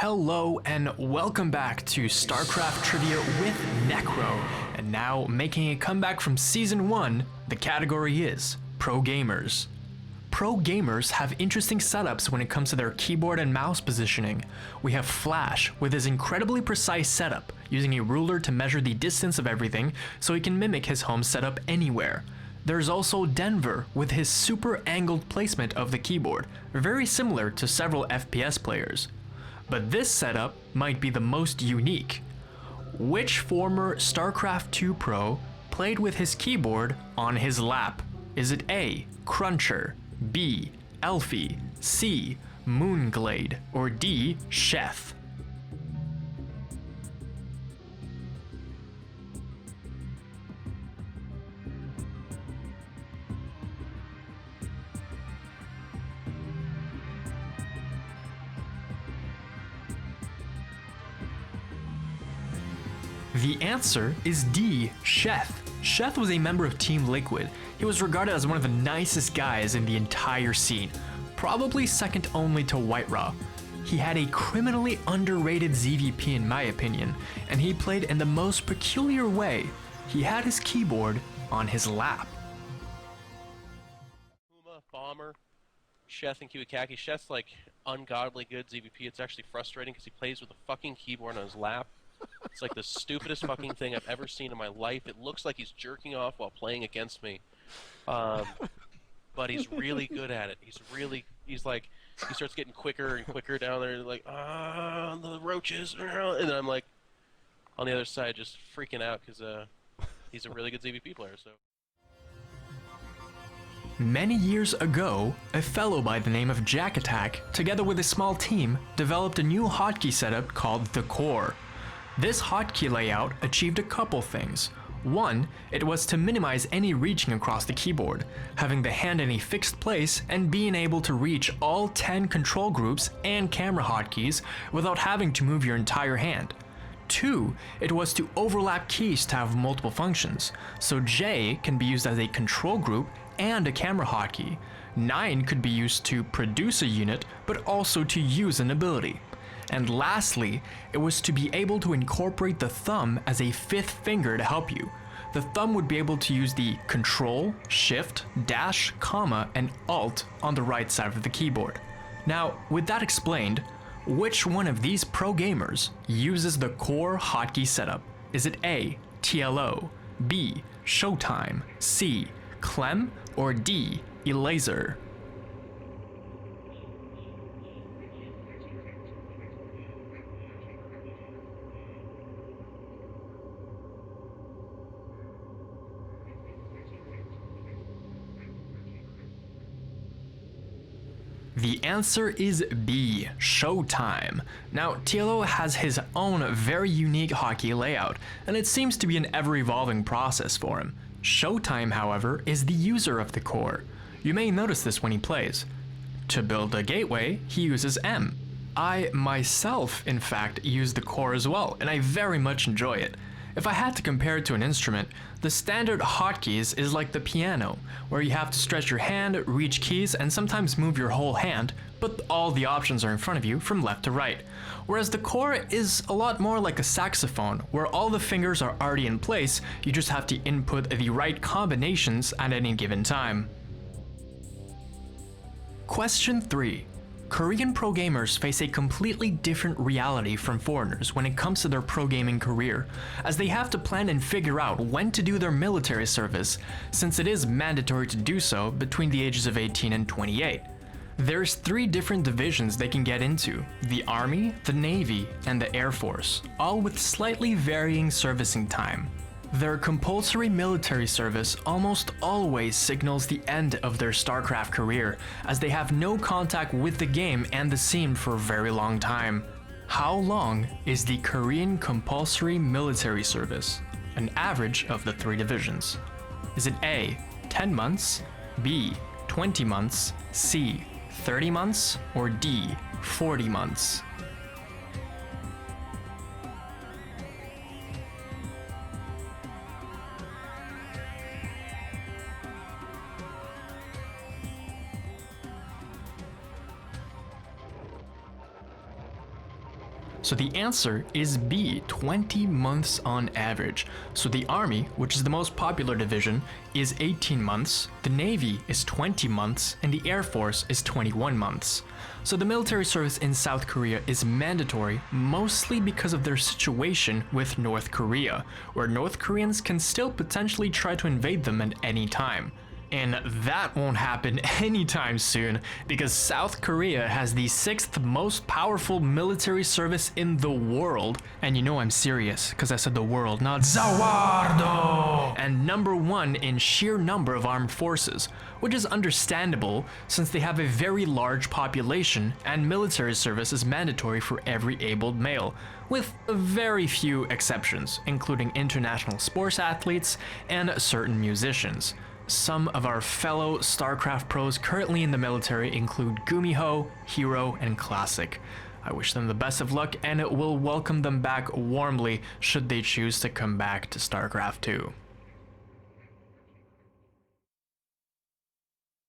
Hello and welcome back to Starcraft Trivia with NecrO. And now, making a comeback from Season 1, the category is Pro Gamers. Pro Gamers have interesting setups when it comes to their keyboard and mouse positioning. We have Flash with his incredibly precise setup, using a ruler to measure the distance of everything so he can mimic his home setup anywhere. There's also Denver with his super angled placement of the keyboard, very similar to several FPS players. But this setup might be the most unique. Which former StarCraft 2 pro played with his keyboard on his lap? Is it A, Cruncher, B, Elfie, C, Moonglade, or D, Chef? The answer is D, Chef. Chef was a member of Team Liquid. He was regarded as one of the nicest guys in the entire scene, probably second only to Whiteraw. He had a criminally underrated ZVP in my opinion, and he played in the most peculiar way. He had his keyboard on his lap. Puma, Bomber, Chef, and Kiwakaki. Chef's like ungodly good ZVP. It's actually frustrating because he plays with a fucking keyboard on his lap. It's like the stupidest fucking thing I've ever seen in my life. It looks like he's jerking off while playing against me. But he's really good at it. He's like, he starts getting quicker and quicker down there, like, the roaches, and then I'm like, on the other side, just freaking out because he's a really good ZVP player, so. Many years ago, a fellow by the name of Jack Attack, together with a small team, developed a new hotkey setup called the Core. This hotkey layout achieved a couple things. One, it was to minimize any reaching across the keyboard, having the hand in a fixed place and being able to reach all 10 control groups and camera hotkeys without having to move your entire hand. Two, it was to overlap keys to have multiple functions, so J can be used as a control group and a camera hotkey. 9 could be used to produce a unit, but also to use an ability. And lastly, it was to be able to incorporate the thumb as a fifth finger to help you. The thumb would be able to use the Control, Shift, Dash, Comma, and Alt on the right side of the keyboard. Now, with that explained, which one of these pro gamers uses the Core hotkey setup? Is it A, TLO, B, Showtime, C, Clem, or D, Elaser? The answer is B, Showtime. Now, TLO has his own very unique hotkey layout, and it seems to be an ever-evolving process for him. Showtime, however, is the user of the Core. You may notice this when he plays. To build a gateway, he uses M. I, myself, in fact, use the Core as well, and I very much enjoy it. If I had to compare it to an instrument, the standard hotkeys is like the piano, where you have to stretch your hand, reach keys, and sometimes move your whole hand, but all the options are in front of you from left to right. Whereas the Core is a lot more like a saxophone, where all the fingers are already in place, you just have to input the right combinations at any given time. Question 3. Korean pro gamers face a completely different reality from foreigners when it comes to their pro gaming career, as they have to plan and figure out when to do their military service, since it is mandatory to do so between the ages of 18 and 28. There's 3 different divisions they can get into: the Army, the Navy, and the Air Force, all with slightly varying servicing time. Their compulsory military service almost always signals the end of their StarCraft career, as they have no contact with the game and the scene for a very long time. How long is the Korean compulsory military service? An average of the 3 divisions. Is it A, 10 months, B, 20 months, C, 30 months, or D, 40 months? So the answer is B, 20 months on average. So the Army, which is the most popular division, is 18 months, the Navy is 20 months, and the Air Force is 21 months. So the military service in South Korea is mandatory mostly because of their situation with North Korea, where North Koreans can still potentially try to invade them at any time. And that won't happen anytime soon, because South Korea has the 6th most powerful military service in the world. And you know I'm serious, because I said the world, not Zawardo! And number 1 in sheer number of armed forces, which is understandable since they have a very large population and military service is mandatory for every abled male, with very few exceptions, including international sports athletes and certain musicians. Some of our fellow Starcraft pros currently in the military include Gumiho, Hero, and Classic. I wish them the best of luck and will welcome them back warmly should they choose to come back to Starcraft 2.